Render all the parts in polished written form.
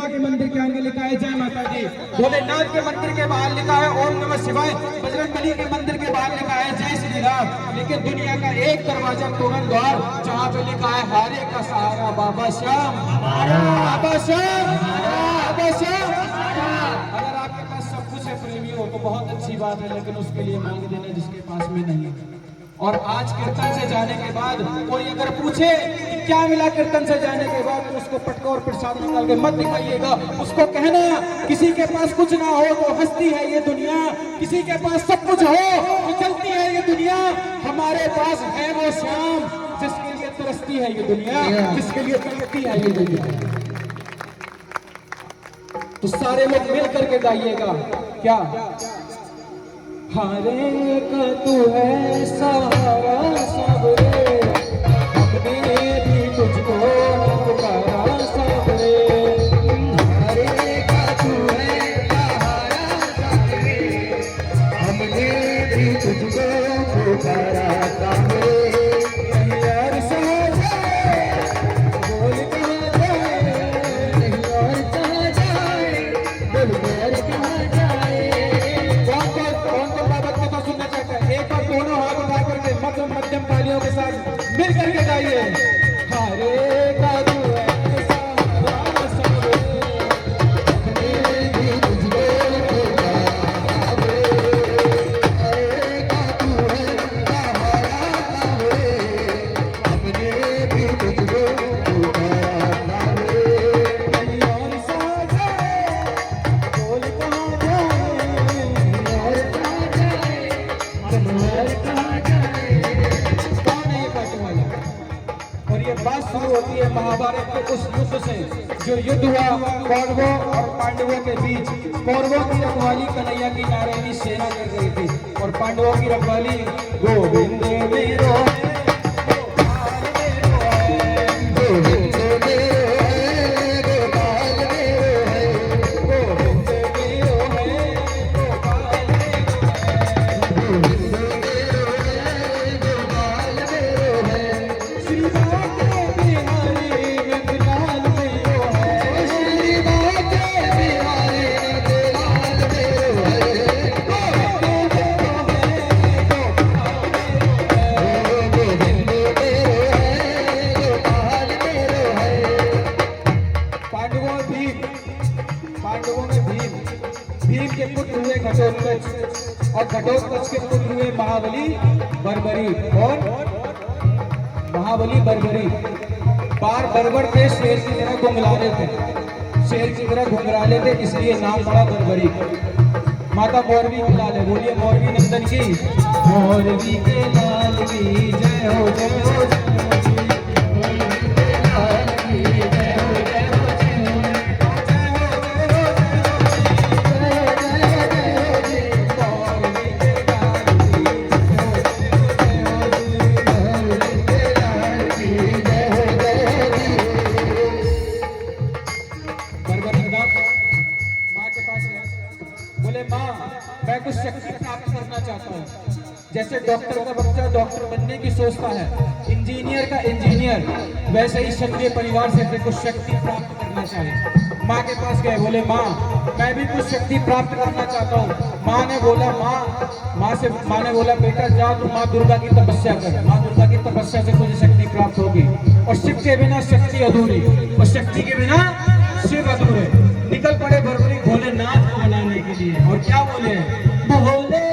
दुर्गा के मंदिर के आगे लिखा है जय माता दी, भोलेनाथ के मंदिर के बाहर लिखा है ओम नमः शिवाय, बजरंगबली के मंदिर के बाहर लिखा है जय श्री राम। लेकिन दुनिया का एक दरवाजा तोरण द्वार जहाँ पे लिखा है हारे का सहारा बाबा श्याम, बाबा श्याम, बाबा श्याम। अगर आपके पास सब कुछ है प्रेमियों तो बहुत अच्छी बात है, लेकिन उसके लिए मांग देना जिसके पास में नहीं है। और आज कीर्तन से जाने के बाद कोई अगर पूछे कि क्या मिला कीर्तन से जाने के बाद, तो उसको पटका और प्रसाद निकाल के मत दिखाइएगा। उसको कहना किसी के पास कुछ ना हो तो हंसती है ये दुनिया, किसी के पास सब कुछ हो तो चलती है ये दुनिया। हमारे पास है वो श्याम जिसके लिए तरसती है ये दुनिया, जिसके लिए तरसती है ये दुनिया। तो सारे लोग मिल करके गाइएगा क्या, हारे का तू है सहारा सबरे, हमने भी तुझको पुकारा सबरे। हारे का तू है सहारा सबरे, हमने भी तुझको पुकारा सबरे। यार साजा बोल कहाँ जाए, नहीं और कहाँ जाए, बोल मेरे कहाँ जाए। मध्यम तालियों के साथ मिल करके गाइए, हारे का तू है सहारा सबरे, हमने भी तुझको पुकारा सबरे। हारे का तू है सहारा सबरे, हमने भी तुझको पुकारा सबरे। नहीं और साजा बोल कहाँ जाए, नहीं और कहाँ जाए, बोल और कहाँ जाए। और ये बात शुरू होती है महाभारत के उस युद्ध से जो युद्ध हुआ कौरवों और पांडवों के बीच। कौरवों की रखवाली कन्हैया की नारायणी सेना कर रही थी और पांडवों की रखवाली गोविंद मेरो है, गोपाल मेरो है, गोविंद मेरो है, गोपाल मेरो है, गोविंद मेरो है, गोपाल मेरो है, गोविंद मेरो है, गोपाल मेरो है। श्री भीम के पुत्र हुए घटोत्कच और घटोत्कच के पुत्र हुए महाबली बर्बरी। और महाबली बर्बरी बार बर्बर थे, शेर की तरह घुंघराले थे, शेर की तरह घुंघराले थे, इसलिए नाम पड़ा बर्बरी। माता मौरवी के लाल है, बोलिए मौरवी नंदन की, मौरवी के लाल की जय हो, जय हो, जय हो। मैं कुछ शक्ति प्राप्त करना चाहता हूँ, जैसे डॉक्टर का बच्चा डॉक्टर बनने की सोचता है, इंजीनियर का इंजीनियर, वैसे ही क्षत्रिय परिवार से कुछ शक्ति प्राप्त करना चाहे। माँ के पास गए, बोले माँ मैं भी कुछ शक्ति प्राप्त करना चाहता हूँ। माँ ने बोला माँ ने बोला बेटा जा तू माँ दुर्गा की तपस्या कर, माँ दुर्गा की तपस्या से तुझे शक्ति प्राप्त होगी। और शिव के बिना शक्ति अधूरी और शक्ति के बिना शिव अधूरे। निकल पड़े बर्बरी भोलेनाथ को मनाने के लिए, और क्या बोले, भोले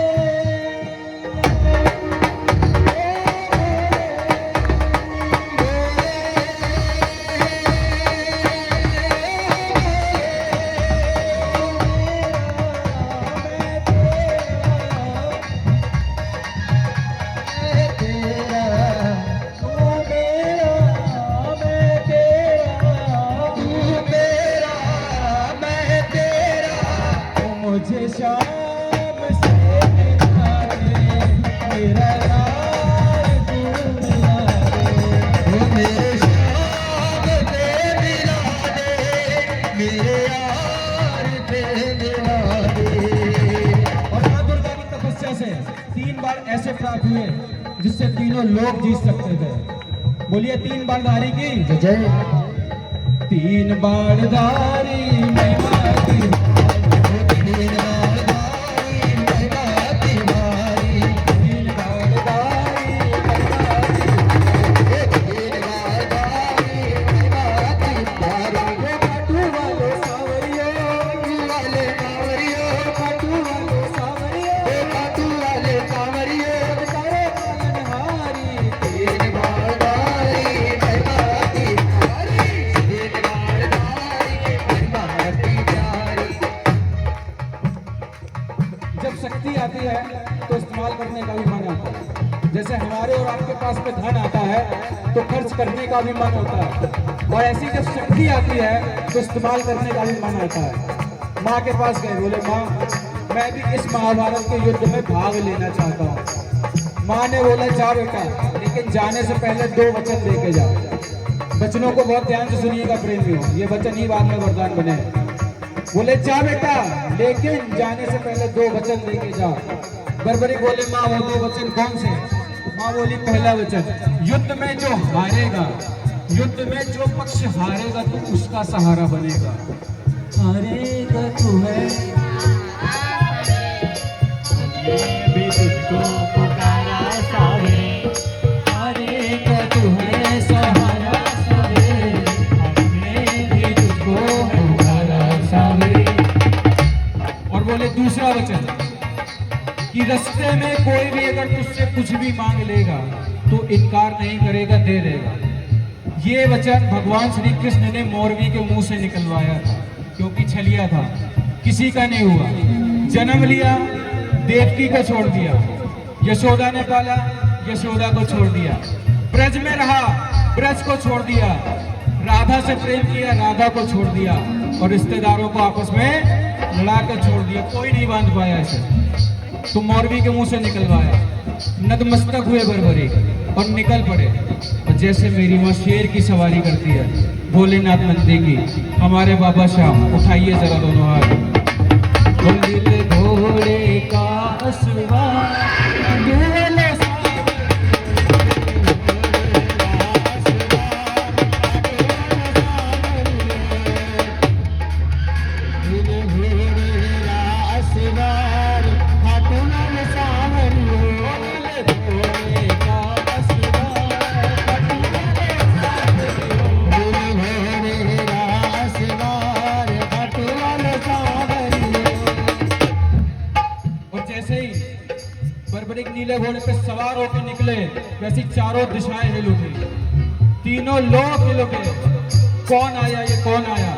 मुझे शाम से मिला दे, मेरा यार तू मिला दे, मेरे शाम से मिला दे, मेरे यार से मिला दे। और माँ दुर्गा की तपस्या से 3 बार ऐसे प्राप्त हुए जिससे तीनों लोग जीत सकते थे। बोलिए 3 बार धारी की जय। तीन बाणधारी महिमा आती है तो इस्तेमाल करने का भी मन होता है। जैसे हमारे और आपके पास में धन आता है तो खर्च करने का भी मन होता है, और ऐसी जब शक्ति आती है तो इस्तेमाल करने का भी मन होता है। माँ के पास गए, बोले माँ मैं भी इस महाभारत के युद्ध में भाग लेना चाहता हूँ। माँ ने बोला जा बेटा, लेकिन जाने से पहले 2 वचन लेके जाओ। वचनों को बहुत ध्यान से सुनिएगा प्रेमियों, ये वचन ही बाद में वरदान बने। बोले जा बेटा, लेकिन जाने से पहले 2 वचन लेके जा। बर्बरी बोले माँ वो 2 वचन कौन से? माँ बोली पहला वचन, युद्ध में जो हारेगा, युद्ध में जो पक्ष हारेगा तो उसका सहारा बनेगा। हारेगा तू है भी तुझको पुकारा सारे, हारेगा तू है सहारा सारे, हमने भी तुझको पुकारा सारे। और बोले दूसरा वचन कि रास्ते में कोई भी अगर तुझसे कुछ भी मांग लेगा तो इनकार नहीं करेगा, दे देगा। ये वचन भगवान श्री कृष्ण ने मोरवी के मुंह से निकलवाया था, क्योंकि छलिया था, किसी का नहीं हुआ। जन्म लिया, देवकी को छोड़ दिया, यशोदा ने पाला, यशोदा को छोड़ दिया। ब्रज में रहा, ब्रज को छोड़ दिया। राधा से प्रेम किया, राधा को छोड़ दिया, और रिश्तेदारों को आपस में लड़ा कर छोड़ दिया। कोई नहीं बांध पाया इसे, तो मोरवी के मुंह से निकलवाया। नतमस्तक हुए बर्बरी और निकल पड़े। और जैसे मेरी माँ शेर की सवारी करती है भोलेनाथ मंदिर की, हमारे बाबा श्याम उठाइए जरा दोनों हाथ। घोड़े का असवार नीले घोड़े पे सवार होकर निकले, वैसी चारों दिशाएं हिल उठी, तीनों लोग हिल उठे। कौन आया, ये कौन आया?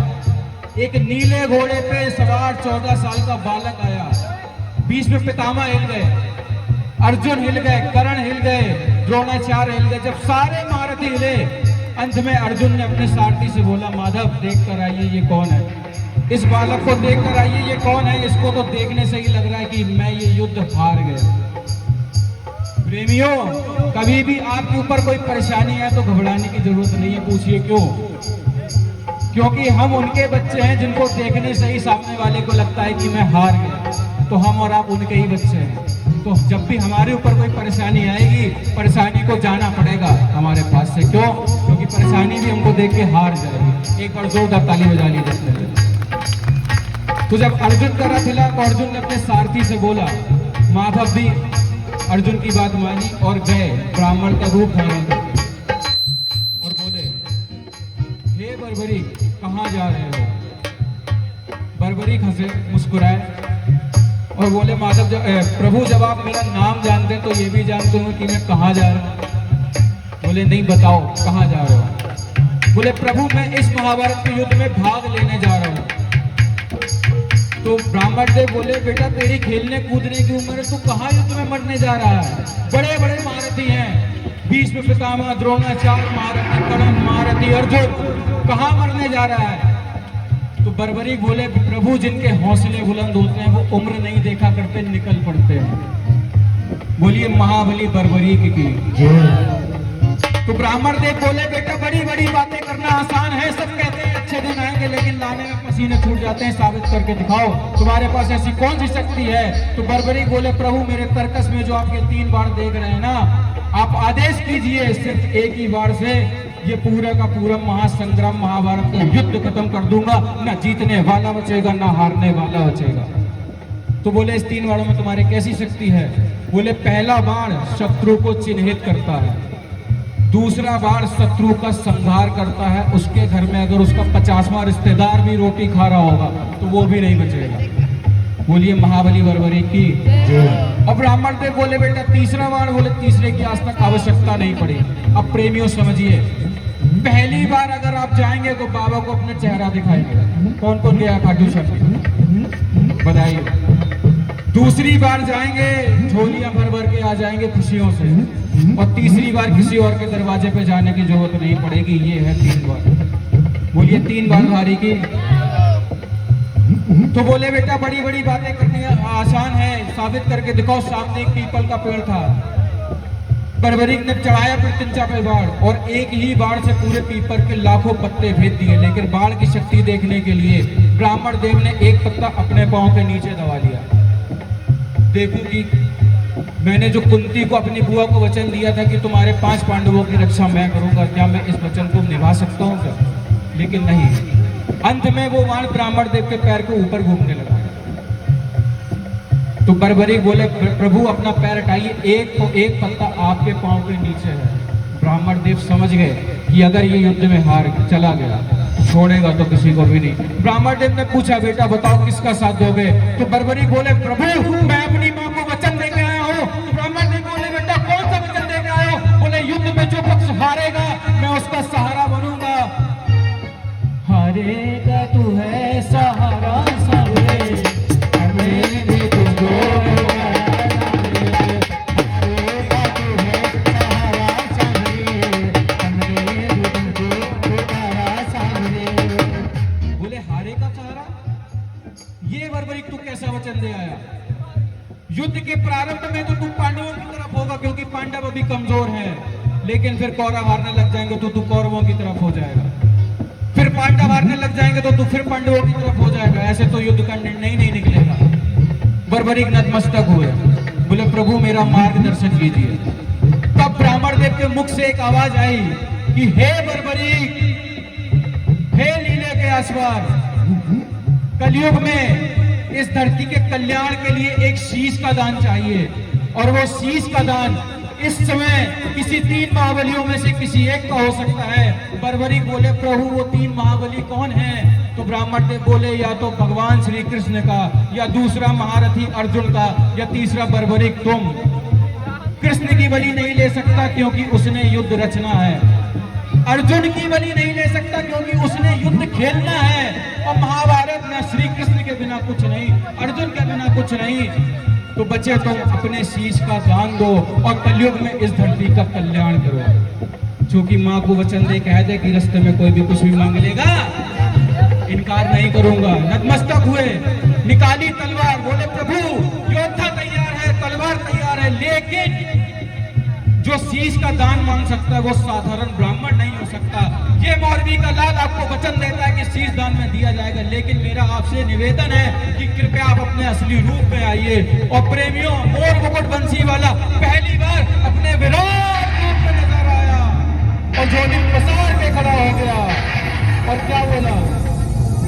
एक नीले घोड़े पे सवार 14 साल का बालक आया। बीच में पितामह हिल गए, अर्जुन हिल गए, कर्ण हिल गए, द्रोणाचार्य हिल गए। जब सारे महारथी हिले, अंत में अर्जुन ने अपने सारथी से बोला माधव देख कर आइए ये कौन है, इस बालक को देख कर आइए ये कौन है। इसको तो देखने से ही लग रहा है कि मैं ये युद्ध हार गया। प्रेमियों, कभी भी आपके ऊपर कोई परेशानी है तो घबराने की जरूरत नहीं है। पूछिए क्यों? क्योंकि हम उनके बच्चे हैं जिनको देखने से ही सामने वाले को लगता है कि मैं हार गया। तो हम और आप उनके ही बच्चे हैं। तो जब भी हमारे ऊपर कोई परेशानी आएगी, परेशानी को जाना पड़ेगा हमारे पास से। क्यों? क्योंकि परेशानी भी हमको देख के हार जाएगी। एक बार जोरदार ताली बजा लीजिए। तो जब अर्जुन का रथ हिला तो अर्जुन ने अपने सारथी से बोला, माधव भी अर्जुन की बात मानी और गए ब्राह्मण का रूप धारण करके, और बोले हे बर्बरी कहाँ जा रहे हो? बर्बरी हंसे, मुस्कुराए और बोले माधव प्रभु जब आप मेरा नाम जानते तो ये भी जानते हो कि मैं कहाँ जा रहा हूँ। बोले नहीं, बताओ कहाँ जा रहे हो? बोले प्रभु मैं इस महाभारत के युद्ध में भाग लेने जा रहा हूँ। तो ब्राह्मण देव बोले बेटा तेरी खेलने कूदने की उम्र है, तू कहाँ युद्ध में मरने जा रहा है? बड़े बड़े महारथी हैं, भीष्म पितामह, द्रोणाचार्य महारथी, कर्ण महारथी, अर्जुन, कहाँ मरने जा रहा है? तो बर्बरी बोले प्रभु जिनके हौसले बुलंद होते हैं वो उम्र नहीं देखा करते, निकल पड़ते हैं। बोलिए महाबली बर्बरी की। तो ब्राह्मण देव बोले बेटा बड़ी बड़ी बातें करना आसान है, सब कहते हैं अच्छे दिन आएंगे, लेकिन लाने में पसीने छूट जाते हैं। साबित करके दिखाओ तुम्हारे पास ऐसी कौन सी शक्ति है? तो बर्बरी बोले प्रभु मेरे तर्कस में जो आप ये 3 बार देख रहे हैं ना, आप आदेश कीजिए सिर्फ एक ही बार से ये पूरा का पूरा महासंग्राम महाभारत का युद्ध खत्म कर दूंगा, ना जीतने वाला बचेगा ना हारने वाला बचेगा। तो बोले इस 3 बाणों में तुम्हारे कैसी शक्ति है? बोले पहला बाण शत्रु को चिन्हित करता है, दूसरा बाण शत्रु का संहार करता है, उसके घर में अगर उसका 50वां रिश्तेदार भी रोटी खा रहा होगा तो वो भी नहीं बचेगा। बोलिए महाबली बर्बरी की। अब ब्राह्मण देव बोले बेटा तीसरा बाण, बोले तीसरे की आज तक आवश्यकता नहीं पड़ी। अब प्रेमियों समझिए, पहली बार अगर आप जाएंगे तो बाबा को अपना चेहरा दिखाएंगे। कौन कौन गया खाटू श्याम? बताइए। दूसरी बार जाएंगे झोलियां भर भर के आ जाएंगे खुशियों से, और तीसरी बार किसी और के दरवाजे पे जाने की जरूरत नहीं पड़ेगी। ये है 3 बार। बोलिए 3 बार भारी की। तो बोले बेटा बड़ी बड़ी बातें करनी आसान है, साबित करके दिखाओ। सामने एक पीपल का पेड़ था, बर्बरीक ने चढ़ाया पृथ्वी पे बाण, और एक ही बाण से पूरे पीपल के लाखों पत्ते भेद दिए। लेकिन बाण की शक्ति देखने के लिए ब्राह्मण देव ने एक पत्ता अपने पांव के नीचे दबा लिया। देखूं कि मैंने जो कुंती को अपनी बुआ को वचन दिया था कि तुम्हारे 5 पांडवों की रक्षा मैं करूंगा, क्या मैं इस वचन को निभा सकता हूं क्या? लेकिन नहीं, अंत में वो बाण ब्राह्मण देव के पैर के ऊपर घूमने लगा। तो बर्बरीक बोले प्रभु अपना पैर हटाइए, एक पत्ता आपके पांव के नीचे है। ब्राह्मण देव समझ गए कि अगर ये युद्ध में हार चला गया छोड़ेगा तो किसी को भी नहीं। ब्राह्मण देव ने पूछा बेटा बताओ किसका साथ दोगे? तो बर्बरीक बोले प्रभु मैं अपनी मां को वचन देके आया हूँ। ब्राह्मण देव बोले बेटा कौन सा वचन देके आए हो? बोले युद्ध में जो पक्ष हारेगा मैं उसका सहारा बनूंगा। हारेगा तू है सहारा सामने, हमें भी तुझको वचन दे आया। युद्ध के प्रारंभ में तो तू पांडवों की तरफ होगा क्योंकि पांडव अभी कमजोर हैं, लेकिन फिर कौरव हारने लग जाएंगे तो तू कौरवों की तरफ हो जाएगा, फिर पांडव हारने लग जाएंगे तो तू फिर पांडवों की तरफ हो जाएगा। ऐसे तो युद्ध का निर्णय नहीं निकलेगा। बर्बरीक नतमस्तक हुए, बोले प्रभु मेरा मार्गदर्शन कीजिए। तब ब्राह्मण देव के मुख से एक आवाज आई कि हे बर्बरीक, हे लीले के आसवार, कलयुग में इस धरती के कल्याण के लिए एक शीश का दान चाहिए, और वो शीश का दान इस समय किसी 3 महाबलियों में से किसी एक का हो सकता है। बर्बरीक बोले प्रभु वो 3 महाबली कौन हैं? तो ब्राह्मण देव बोले या तो भगवान श्री कृष्ण का, या दूसरा महारथी अर्जुन का, या तीसरा बर्बरीक तुम। कृष्ण की बलि नहीं ले सकता क्योंकि उसने युद्ध रचना है, अर्जुन की बलि नहीं ले सकता क्योंकि उसने युद्ध खेलना है, और महाभारत में श्री कृष्ण के बिना कुछ नहीं, अर्जुन के बिना कुछ नहीं। तो बच्चे तुम अपने शीश का दान दो और कलयुग में इस धरती का कल्याण करो। जो कि माँ को वचन दे कह दे कि रास्ते में कोई भी कुछ भी मांग लेगा, इनकार नहीं करूंगा। नतमस्तक हुए, निकाली तलवार, बोले प्रभु योद्धा तैयार है, तलवार तैयार है, लेकिन जो शीश का दान मांग सकता है वो साधारण ब्राह्मण नहीं हो सकता। ये मौलवी का लाल आपको वचन देता है कि शीश दान में दिया जाएगा, लेकिन मेरा आपसे निवेदन है कि कृपया आप अपने असली रूप में आइए। और प्रेमियों, मोर मुकुट बंसी वाला पहली बार अपने विराट रूप में नजर आया और झोली पसार के खड़ा हो गया और क्या बोला?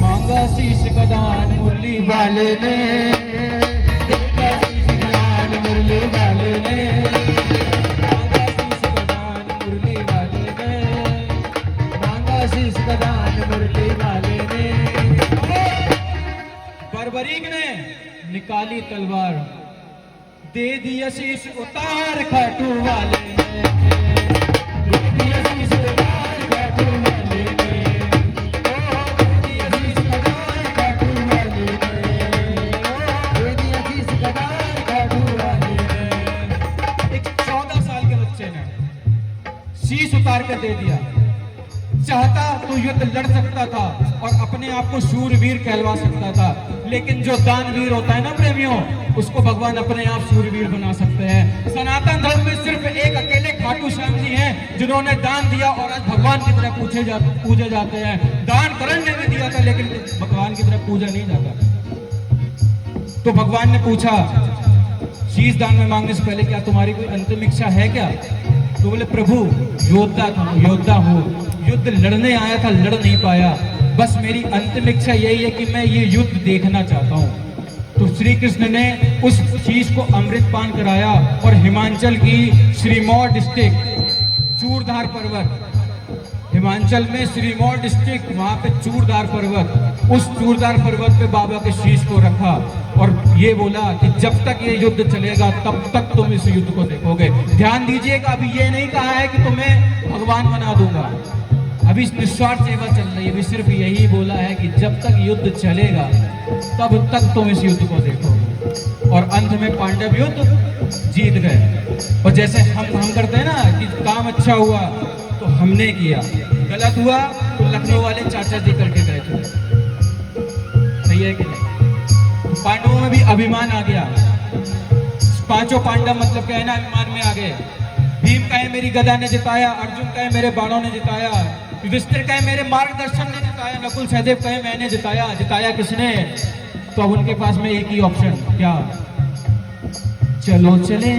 मांगा शीश का दान मुरली वाले ने, शीश का दान मुरली वाले ने, बर्बरीक ने निकाली तलवार, दे दिया शीश उतार खाटू वाले ने, दे दिया शीश उतार खाटू वाले ने, दे दिया शीश उतार खाटू वाले ने, दे दिया शीश उतार खाटू वाले ने। एक 14 साल के बच्चे ने शीश उतार कर दे दिया। चाहता तो युद्ध लड़ सकता था और अपने आप को शूरवीर कहलवा सकता था, लेकिन जो दानवीर होता है ना प्रेमियों, उसको भगवान अपने आप शूरवीर बना सकते हैं। सनातन धर्म में सिर्फ एक अकेले खाटू श्याम जी हैं जिन्होंने दान दिया और आज भगवान की तरह पूजे जाते हैं। दान करण ने भी दिया था लेकिन भगवान की तरह पूजा नहीं जाता। तो भगवान ने पूछा शीश दान में मांगने से पहले क्या तुम्हारी कोई अंतिम इच्छा है क्या? तो बोले प्रभु योद्धा हूँ, युद्ध लड़ने आया था, लड़ नहीं पाया, बस मेरी अंतिम इच्छा यही है कि मैं ये युद्ध देखना चाहता हूँ। तो श्री कृष्ण ने उस चीज को अमृतपान कराया और हिमाचल की सिरमौर डिस्ट्रिक्ट चूड़धार पर्वत, हिमाचल में सिरमौर डिस्ट्रिक्ट, वहां पे चूड़धार पर्वत, उस चूड़धार पर्वत पे बाबा के शीश को रखा और ये बोला कि जब तक ये युद्ध चलेगा तब तक तुम इस युद्ध को देखोगे। ध्यान दीजिएगा, अभी ये नहीं कहा है कि तुम्हें भगवान बना दूंगा, अभी निस्वार्थ सेवा चल रही है, अभी सिर्फ यही बोला है कि जब तक युद्ध चलेगा तब तक तुम इस युद्ध को देखोगे। और अंत में पांडव युद्ध जीत गए। और जैसे हम करते हैं ना कि काम अच्छा हुआ तो हमने किया, गलत हुआ तो लखनऊ वाले चाचा जी करके गए थे, सही है कि नहीं? पांडवों में भी अभिमान आ गया, पांचों पांडव मतलब कहना अभिमान में आ गए। भीम कहे मेरी गदा ने जिताया, अर्जुन कहे मेरे बाणों ने जिताया, युधिष्ठिर कहे मेरे मार्गदर्शन ने जिताया, नकुल सहदेव कहे मैंने जिताया। जिताया किसने? तो अब उनके पास में एक ही ऑप्शन, क्या? चलो चले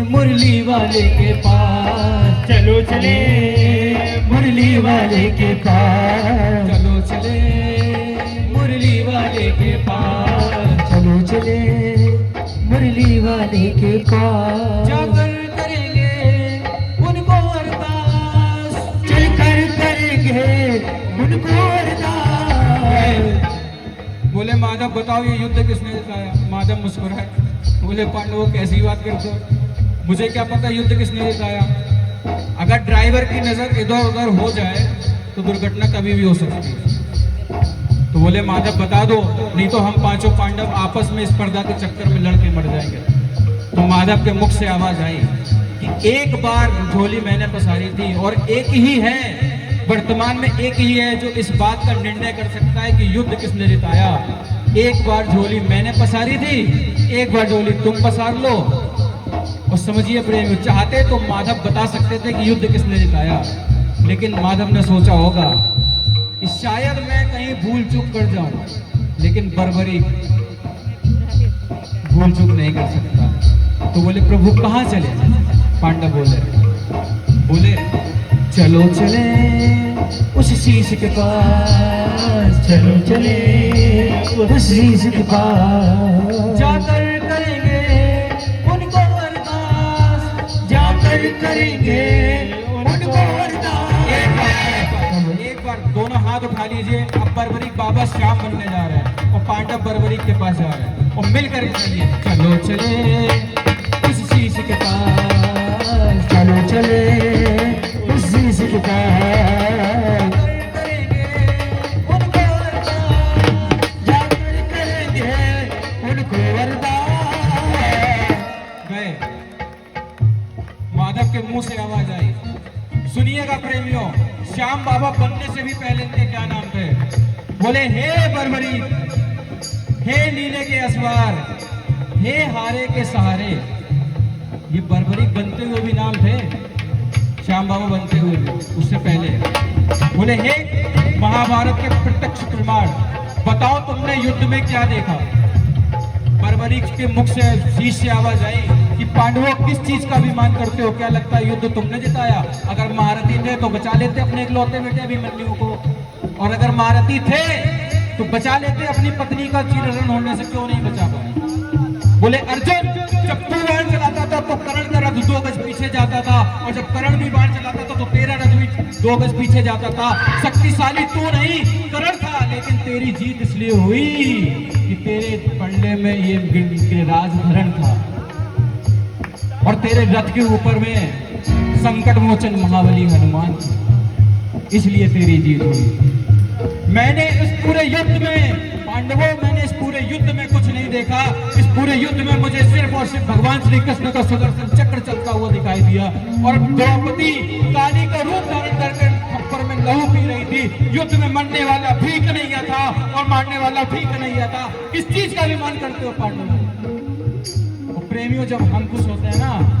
मुरली वाले के पास, चलो चले मुरली वाले के पास, चलो चले मुरली वाले के पास, चलो चले मुरली वाले के पास, जाकर करेंगे उनको अरदास, चलकर करेंगे उनको अरदास। बोले माधव बताओ ये युद्ध किसने जिताया? माधव मुस्कुराए, बोले पांडवों कैसी बात करते हो, मुझे क्या पता युद्ध किसने जिताया। अगर ड्राइवर की नजर इधर उधर हो जाए तो दुर्घटना कभी भी हो सकती है। तो बोले माधव बता दो, नहीं तो हम पांचों पांडव आपस में स्पर्धा के चक्कर में लड़के मर जाएंगे। तो माधव के मुख से आवाज आई कि एक बार झोली मैंने पसारी थी और एक ही है, वर्तमान में एक ही है जो इस बात का निर्णय कर सकता है कि युद्ध किसने जिताया। एक बार झोली मैंने पसारी थी, एक बार झोली तुम पसार लो। और समझिए प्रेम, चाहते तो माधव बता सकते थे कि युद्ध किसने जिताया, लेकिन माधव ने सोचा होगा कि शायद मैं कहीं भूल चूक कर जाऊं, लेकिन बर्बरी भूल चूक नहीं कर सकता। तो बोले प्रभु कहाँ चले? पांडव बोले चलो चले उस शीश के पास, चलो चले उस शीश के पास, जाकर करेंगे उनको अरदास, जाकर करेंगे उनको अरदास। एक बार दोनों हाथ उठा लीजिए। अब बर्बरीक बाबा श्याम बनने जा रहे हैं और पांडव बर्बरीक के पास जा रहे हैं और मिलकर करिए चलो चले उस शीश के पास, चलो चले उस शीश के पास, करेंगे उनको अरदास, जाकर करेंगे उनको अरदास। गए, माधव के मुंह से आवाज आई, सुनिएगा प्रेमियों, श्याम बाबा बनने से भी पहले इनके क्या नाम थे? बोले हे बर्बरी, हे नीले के असवार, हे हारे के सहारे। ये बर्बरी बनते हुए भी नाम थे, श्याम बाबा बनते हुए भी, उससे पहले। बोले हे महाभारत के प्रत्यक्ष प्रमाण, बताओ तुमने युद्ध में क्या देखा? बर्बरी के मुख से शीश से आवाज आई कि पांडवों किस चीज का अभिमान करते हो? क्या लगता है युद्ध तुमने जिताया? अगर महारथी थे तो बचा लेते अपने इकलौते बेटे अभिमन्यु को, और अगर महारथी थे तो बचा लेते अपनी पत्नी का चीरहरण होने से, क्यों नहीं बचा पाए? बोले अर्जुन, जब तू बाण चलाता था तो कर्ण का रथ 2 गज पीछे जाता था, और जब कर्ण भी बाण चलाता था तो तेरा रथ भी 2 गज पीछे जाता था। शक्तिशाली तू नहीं कर्ण था, लेकिन तेरी जीत इसलिए हुई कि तेरे पंडे में ये गिरिराज धरण था और तेरे रथ के ऊपर में संकट मोचन महाबली हनुमान था, इसलिए तेरी जीत हुई। मैंने इस पूरे युद्ध में पांडवों, मैंने इस पूरे युद्ध में कुछ नहीं देखा। इस पूरे युद्ध में मुझे सिर्फ और सिर्फ भगवान श्री कृष्ण का सुदर्शन चक्र चलता हुआ दिखाई दिया, और द्रौपदी काली का रूप धारण करके थप्पड़ में लहू पी रही थी। युद्ध में मरने वाला भीख नहीं था और मारने वाला भीख नहीं था। किस चीज का अभिमान करते हो पांडव? और प्रेमियों, जब हम खुश होते हैं ना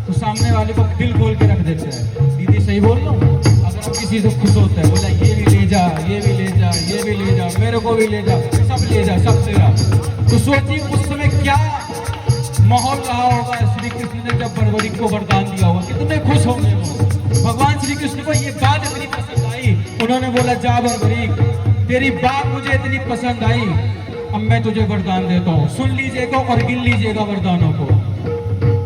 तो सामने वाले को दिल खोल के रख देते हैं। दीदी सही बोल रहा हूँ? अगर हम किसी से खुश होते हैं, बोला ये भी ले जा, ये भी ले जा, ये भी ले जा, मेरे को भी ले जा, सब ले जा, सब तेरा। तो सोचिए उस समय क्या माहौल रहा होगा श्री कृष्ण ने जब बर्बरीक को वरदान दिया होगा, कितने खुश होंगे वो। भगवान श्री कृष्ण को ये बात इतनी पसंद आई, उन्होंने बोला जा बर्बरीक, तेरी बात मुझे इतनी पसंद आई, अब मैं तुझे वरदान देता हूँ, सुन लीजिएगा और गिन लीजिएगा वरदानों को।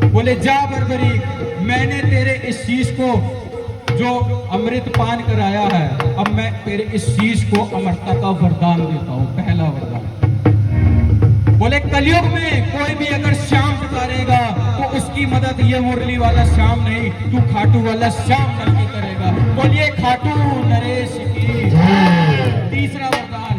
बोले जा बर्बरीक, मैंने तेरे इस शीश को जो अमृत पान कराया है, अब मैं तेरे इस शीश को अमरता का वरदान देता हूँ, पहला वरदान। बोले कलयुग में कोई भी अगर श्याम पुकारेगा तो उसकी मदद ये मुरली वाला श्याम नहीं, तू खाटू वाला श्याम करके करेगा। बोलिए खाटू नरेश की। तीसरा वरदान,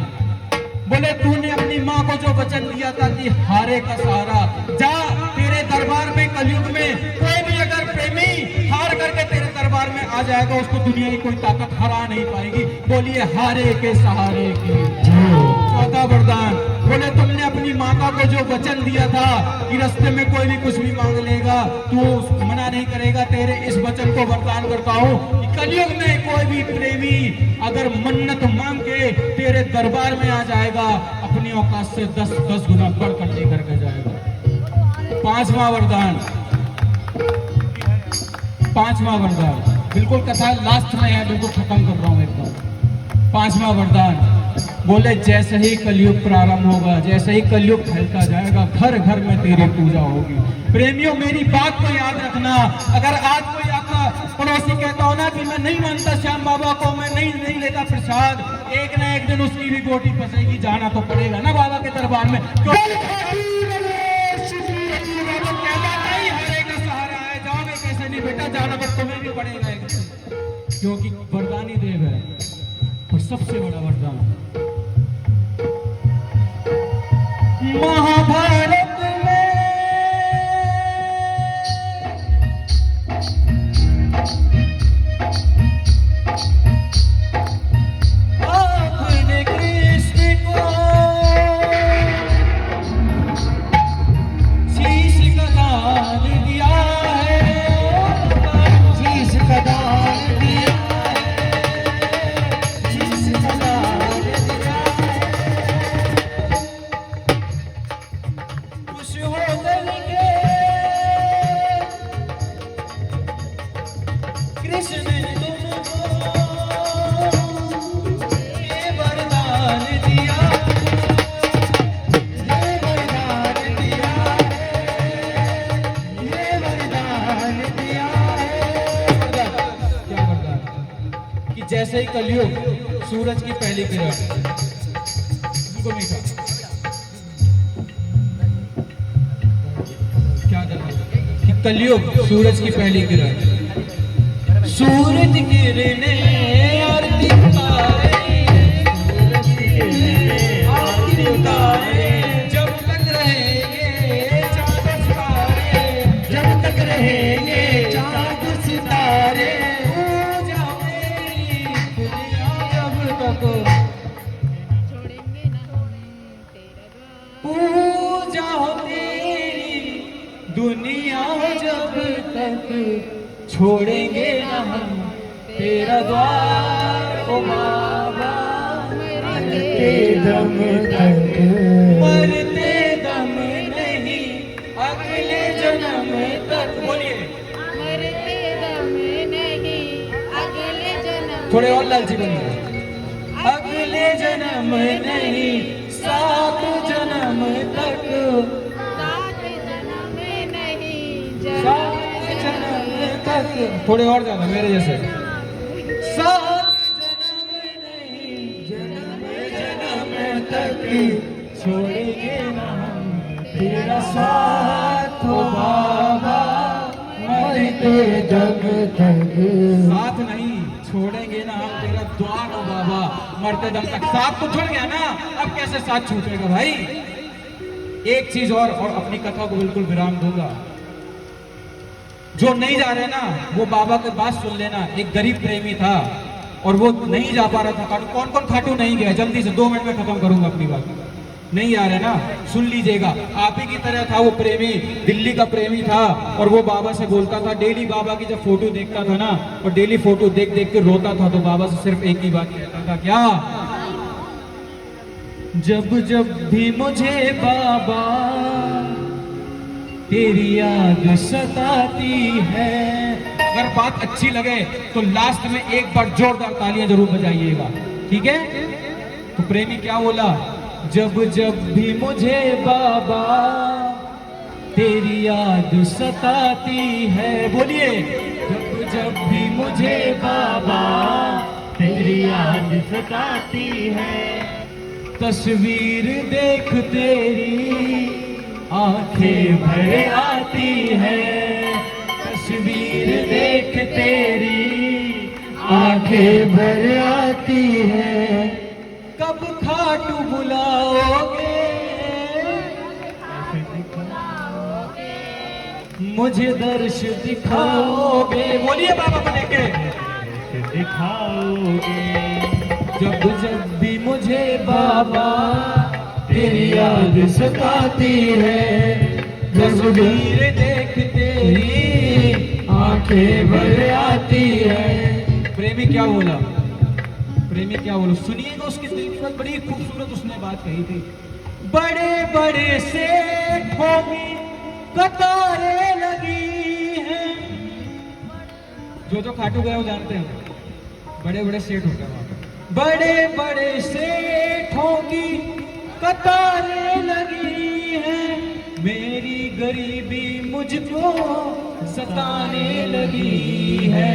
बोले तूने अपनी माँ को जो वचन दिया था कि हारे का सहारा, जा तेरे दरबार में कलयुग में कोई भी अगर प्रेमी हार करके तेरे दरबार में आ जाएगा, उसको दुनिया की कोई ताकत हरा नहीं पाएगी। बोलिए हारे के सहारे की। चौथा वरदान, बोले तुमने अपनी माता को जो वचन दिया था कि रास्ते में कोई भी कुछ भी मांग लेगा तू मना नहीं करेगा, तेरे इस वचन को वरदान करता हूँ कि कलयुग में कोई भी प्रेमी अगर मन्नत मांग के तेरे दरबार में आ जाएगा, अपनी औकात से 10 गुना बढ़ कर लेकर के जाएगा। पांचवा वरदान, बिल्कुल कथा लास्ट में है, बिल्कुल खत्म कर रहा हूं एकदम। पांचवा वरदान, बोले जैसे ही कलयुग प्रारंभ होगा, जैसे ही कलयुग फैलता जाएगा, घर घर में तेरी पूजा होगी। प्रेमियों मेरी बात को याद रखना, अगर आज कोई आपका पड़ोसी कहता हो ना कि मैं नहीं मानता श्याम बाबा को, मैं नहीं लेता प्रसाद, एक ना एक दिन उसकी भी गोटी फंसेगी, जाना तो पड़ेगा ना बाबा के दरबार में। कैसे नहीं बेटा, जाना तो तुम्हें भी पड़ेगा, क्योंकि वरदानी देव है। और सबसे बड़ा वरदान महाभारत में आपने कृष्ण को शीश का दान दिया है, शीश का दान दिया है, शीश का दान दिया है। खुश हो करके कृष्ण ने तुमको ये वरदान दिया, ये वरदान दिया है, ये वरदान दिया है। क्या वरदान? कि जैसे ही कलयुग सूरज की पहली किरण, उनको मीठा क्या करना कि कलयुग सूरज की पहली किरण, सूरज किरणें आरती उतारे, आरती उतारे, जब तक रहेंगे चांद सितारे, जब तक रहेंगे चांद सितारे, पूजा मेरी दुनिया जब तक, पूजा तेरी दुनिया जब तक, छोड़ेंगे ना हम तेरा द्वार ओ बाबा, मरते दम तक, मरते दम नहीं अगले जन्म तक। बोलिए मरते दम नहीं अगले जन्म, थोड़े और लालची बनिए। अगले जन्म नहीं 7 जन्म तक, 7 जन्म नहीं 7 जन्म तक, थोड़े और ज्यादा मेरे जैसे। 7 जन्म नहीं जन्म तक, छोड़ेंगे ना हम तेरा साथ ओ बाबा, मरते दम तक। साथ नहीं छोड़ेंगे ना हम तेरा द्वार ओ बाबा, मरते दम तक। साथ तो छूट गया ना, अब कैसे साथ छूटेगा भाई। एक चीज और अपनी कथा को बिल्कुल विराम दूंगा। जो नहीं जा रहे ना वो बाबा की बात सुन लेना। एक गरीब प्रेमी था और वो नहीं जा पा रहा था खाटू। कौन कौन खाटू नहीं गया? जल्दी से 2 मिनट में खत्म करूंगा अपनी बात। नहीं आ रहे ना, सुन लीजिएगा। आप ही की तरह था वो प्रेमी, दिल्ली का प्रेमी था और वो बाबा से बोलता था डेली। बाबा की जब फोटो देखता था ना और डेली फोटो देख देख के रोता था, तो बाबा से सिर्फ एक ही बात कहता था, क्या? जब जब भी मुझे बाबा तेरी याद सताती है। अगर बात अच्छी लगे तो लास्ट में एक बार जोरदार तालियां जरूर बजाइएगा, ठीक है? तो प्रेमी क्या बोला, जब जब भी मुझे बाबा तेरी याद सताती है, बोलिए, जब जब भी मुझे बाबा तेरी याद सताती है, तस्वीर देख तेरी आंखें भर आती है, तस्वीर देख तेरी आंखें भर आती है। कब खाटू बुलाओगे मुझे दर्श दिखाओगे, बोलिए बाबा को लेके, दिखाओगे जब जब भी मुझे बाबा तेरी याद सताती है, तस्वीर देख तेरी आंखें भर आती है। प्रेमी क्या बोला, प्रेमी क्या बोला, सुनिएगा उसकी दिल की बात, बड़ी खूबसूरत उसने बात कही थी। बड़े बड़े सेठों की कतारें लगी हैं, जो खाटू गए वो जानते हैं, बड़े बड़े सेठ होते हैं, बड़े बड़े सेठों की कतारें लगी हैं, मेरी गरीबी मुझको सताने लगी है।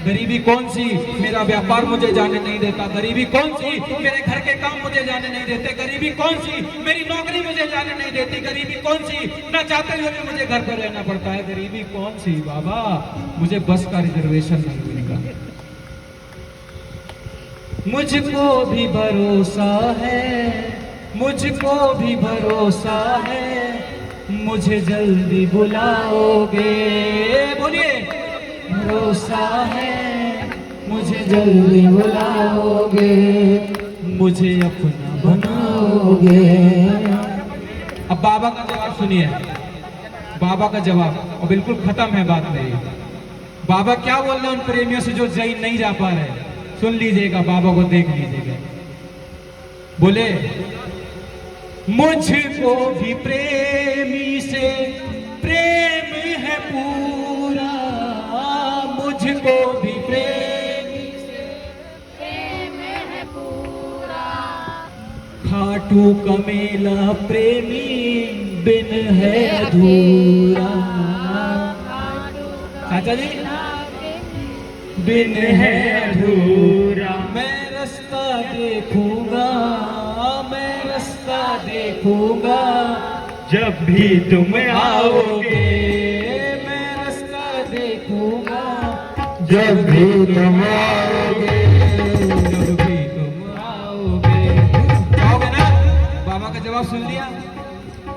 गरीबी कौन सी, मेरा व्यापार मुझे जाने नहीं देता, गरीबी कौन सी, मेरे घर के काम मुझे जाने नहीं देते, गरीबी कौन सी, मेरी नौकरी मुझे जाने नहीं देती, गरीबी कौन सी, ना चाहते हुए भी मुझे घर पर रहना पड़ता है, गरीबी कौन सी बाबा, मुझे बस का रिजर्वेशन नहीं मिलेगा। मुझको भी भरोसा है, मुझको भी भरोसा है, मुझे जल्दी बुलाओगे, बोलिए, भरोसा है मुझे जल्दी बुलाओगे, मुझे अपना बनाओगे। अब बाबा का जवाब सुनिए, बाबा का जवाब, और बिल्कुल खत्म है बात मेरी। बाबा क्या बोल रहे हैं उन प्रेमियों से जो नहीं जा पा रहे, सुन लीजिएगा, बाबा को देख लीजिएगा। बोले, मुझको भी प्रेमी से प्रेम है पूरा, मुझको भी प्रेमी से प्रेम है पूरा, खाटू का मेला प्रेमी बिन है अधूरा। चाचा जी, बिन है अधूरा, मैं रास्ता देखूंगा, मैं रास्ता देखूंगा, जब भी तुम आओगे, मैं रास्ता देखूंगा, जब भी तुम आओगे, जब भी तुम आओगे। आओगे ना? बाबा का जवाब सुन लिया।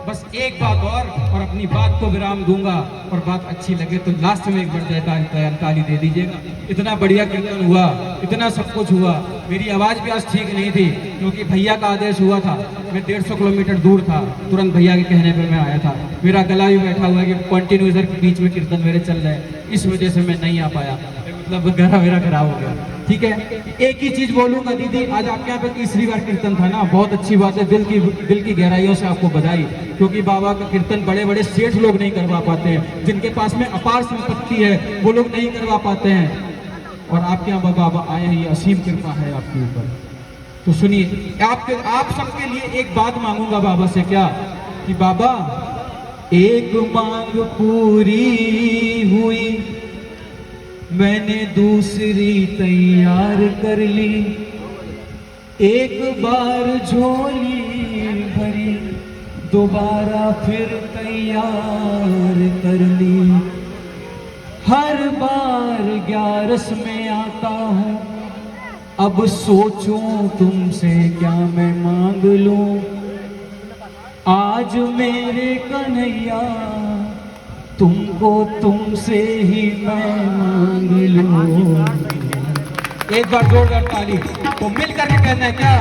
बस एक बात और अपनी बात को विराम दूंगा, और बात अच्छी लगे तो लास्ट में एक बार ताली दे दीजिएगा। इतना बढ़िया कीर्तन हुआ, इतना सब कुछ हुआ, मेरी आवाज भी आज ठीक नहीं थी क्योंकि भैया का आदेश हुआ था, मैं 150 किलोमीटर दूर था, तुरंत भैया के कहने पर मैं आया था, मेरा गला भी बैठा हुआ है कि कंटिन्यू इधर के बीच में कीर्तन मेरे चल रहे हैं, इस वजह से मैं नहीं आ पाया, मतलब गला मेरा खराब हो गया। ठीक है, एक ही चीज बोलूंगा दीदी, आज आपके यहाँ पे तीसरी बार कीर्तन था ना, बहुत अच्छी बात है, दिल की गहराइयों से आपको बधाई, क्योंकि बाबा का कीर्तन बड़े बड़े सेठ लोग नहीं करवा पाते हैं, जिनके पास में अपार संपत्ति है वो लोग नहीं करवा पाते हैं, और आपके यहाँ बाबा आए हैं, ये असीम कृपा है आपके ऊपर। तो सुनिए, आप सबके लिए एक बात मांगूंगा बाबा से, क्या कि बाबा एक मांग पूरी हुई, मैंने दूसरी तैयार कर ली, एक बार झोली भरी, दोबारा फिर तैयार कर ली, हर बार 11 में आता हूँ, अब सोचूं तुमसे क्या मैं मांग लूं, आज मेरे कन्हैया तुमको तुमसे ही मैं मांग लूं। एक बार जोरदार ताली, तो मिल करके कहना है क्या?